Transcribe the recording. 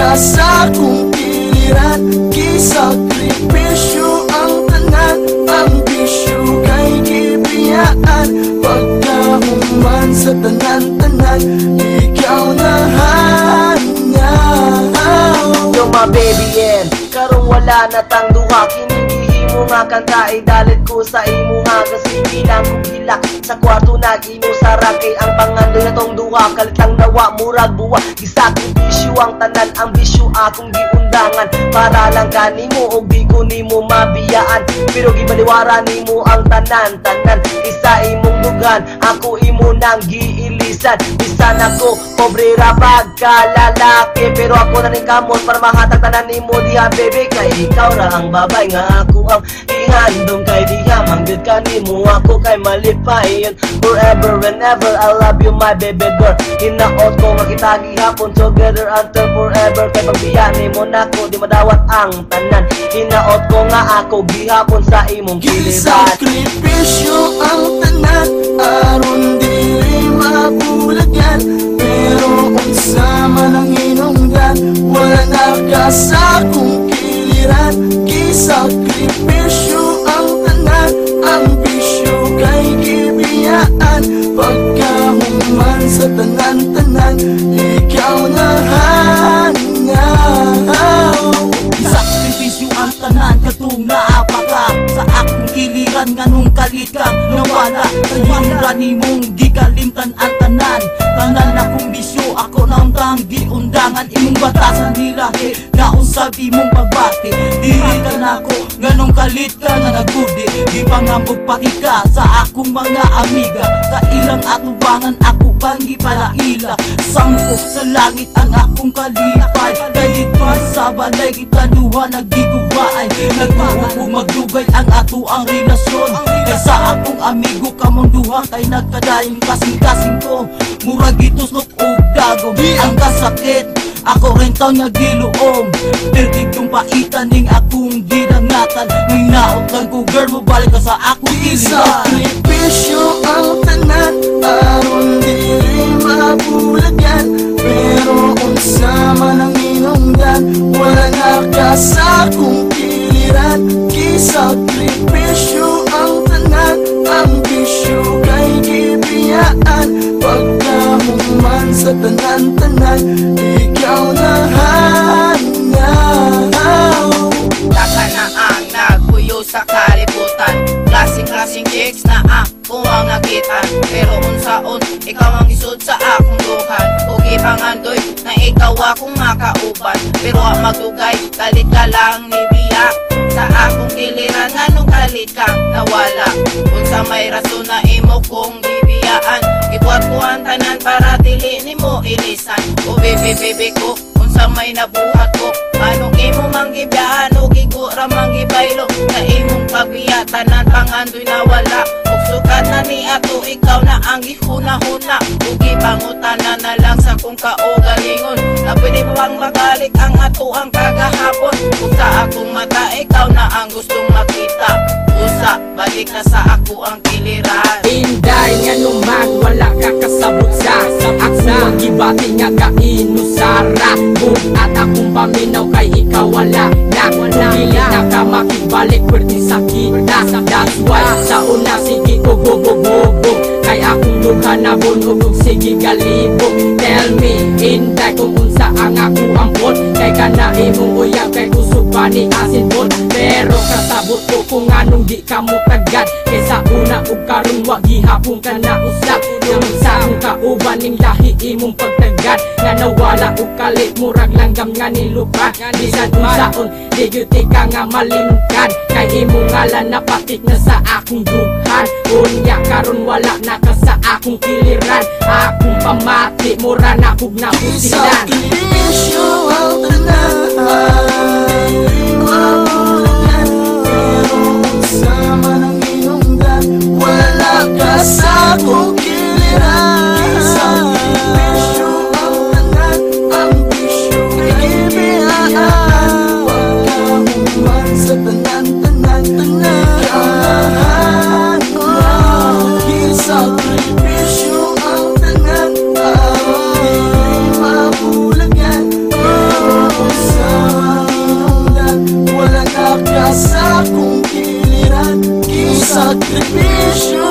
ka sa akong piliran, kisakripisyo ang tanan, ang bisyo kay gibiyaan. Pagkahuman sa tanan-tanan, ikaw na hanya. Yo my baby yan, karong wala na tang duha, kinigihi mo nga kanta idalit ko sa imo nga kasi bilang kong hilak sa kwarto nag-imo sara kay ang pangandoy na tong duha kalit lang nawa murag buwa gisakong bisyo ang tanan, ang bisyo akong giundangan para lang kanimo og di ko nimo mabiyaan pero gibaliwara nimo ang tanan-tanan isa imong dugan ako imo nang giilisan bisan ako pobre ra pagkalalaki pero ako na ning kamot para mahatag tanan nimo diha baby kay ikaw ra ang babay nga ako ang ihandom kay diha manggid kanimo ako kay malipayon forever whenever I love you my baby girl hinaot ko nga kita gihapon together until forever kay pagbiya nimo nako di madawat ang tanan hinaot ko nga ako gihapon sa imong giliran gisakripisyo ang tanan aron dili mabulagyan pero unsa man ang hinungdan wala na ka sa akong kiliran gisakripisyo ang tanan ang bisyo kay gibiyaan pagkahuman sa tanan-tanan ikaw na hanya. Sakripisyo ang tanan katong naapaka sa akong kiliran nganong kalit kang nawala kayong rani mong gigalimtan ang tanan tanan akong bisyo ako nang tang giundangan imong batasan dilahi nausab imong pagbati dili ka nako nganong kalit ka nga nagudi di pangambog pati ka sa akong mga amiga sa ilang atubangan ako kang gipalaila sangko sa langit ang akong kalipay kahit pa sa balay kita duha nagigugwaay nagmahal magdugay ang ato ang relasyon kay sa akong amigo kamong duha kay nagkadayon kasing-kasing ko murag ituslok og dagom ang kasakit ako rin taon nagiluom pertig yung paitan ning akong ginangatan may naotan ko girl mo balik ka sa akong iliran sakripisyo ang tanan aron dili mabulagyan pero unsa man ang hinungdan wala na ka sa akong kiliran gisakripisyo ang tanan ang bisyo kay gibiyaan pagkahuman sa tanan-tanan ikaw na hanya. Taka na ang nagpuyo sa kalibutan klaseng-klaseng chicks na ako ang nakitan pero unsaon ikaw ang isod sa akong duhan ug ipangandoy na ikaw akong makauban pero ang magdugay kalit ka lang ni Bia sa akong kiliran nganong kalit kang nawala unsa may rason na imo kong gibiyaan ibuhat ko ang tanan para dili nimo ilisan o bebe ko unsa may nabuhat ko anong imo manggibiyaan o gigura manggibaylo na imong pagbiya tanan pangandoy nawala ug sukat na ni ato ikaw na ang gihuna-huna ug gipangutana na lang sa kung kaugalingon na pwede mo bang magalik ang ato ang kagahapon ug sa akong mata ikaw na ang gustong makita usa balik na sa ako ang kiliran Inday nga numag wala ka kasabot sa ako ang gibati nga kainusara kung at akong paminaw kay ikaw wala na dili na ka makibalik pwede sa kita that's why sa una sige ko go kay akong luha na bunog sige galibog tell me Inday kung unsa ang ako ang pot kay kana imong uyab kay kusog pa ni asin pot pero kasabot ko kung anong di ka mo tagad kay sa una ug karon wa gihapon ka na usab yung sa akong kauban ning lahi imong pagtagad nga nawala ug kalit murag langgam nga nilupa bisan unsaon di gyud ka nga malimkan kay imong ngalan napatik na sa akong duhan unya karon wala na ka sa akong kiliran akong pamati mura na kog napusilan sakripisyo ang tanan dili mabulagyan pero unsa man ang hinungdan wala ka sa akong kiliran sakripisyo ang tanan ang bisyo kay gibiyaan pagkahuman sa tanan-tanan ikaw na hanya sakripisyo ang tanan aron dili mabulagyan pero sakripisyo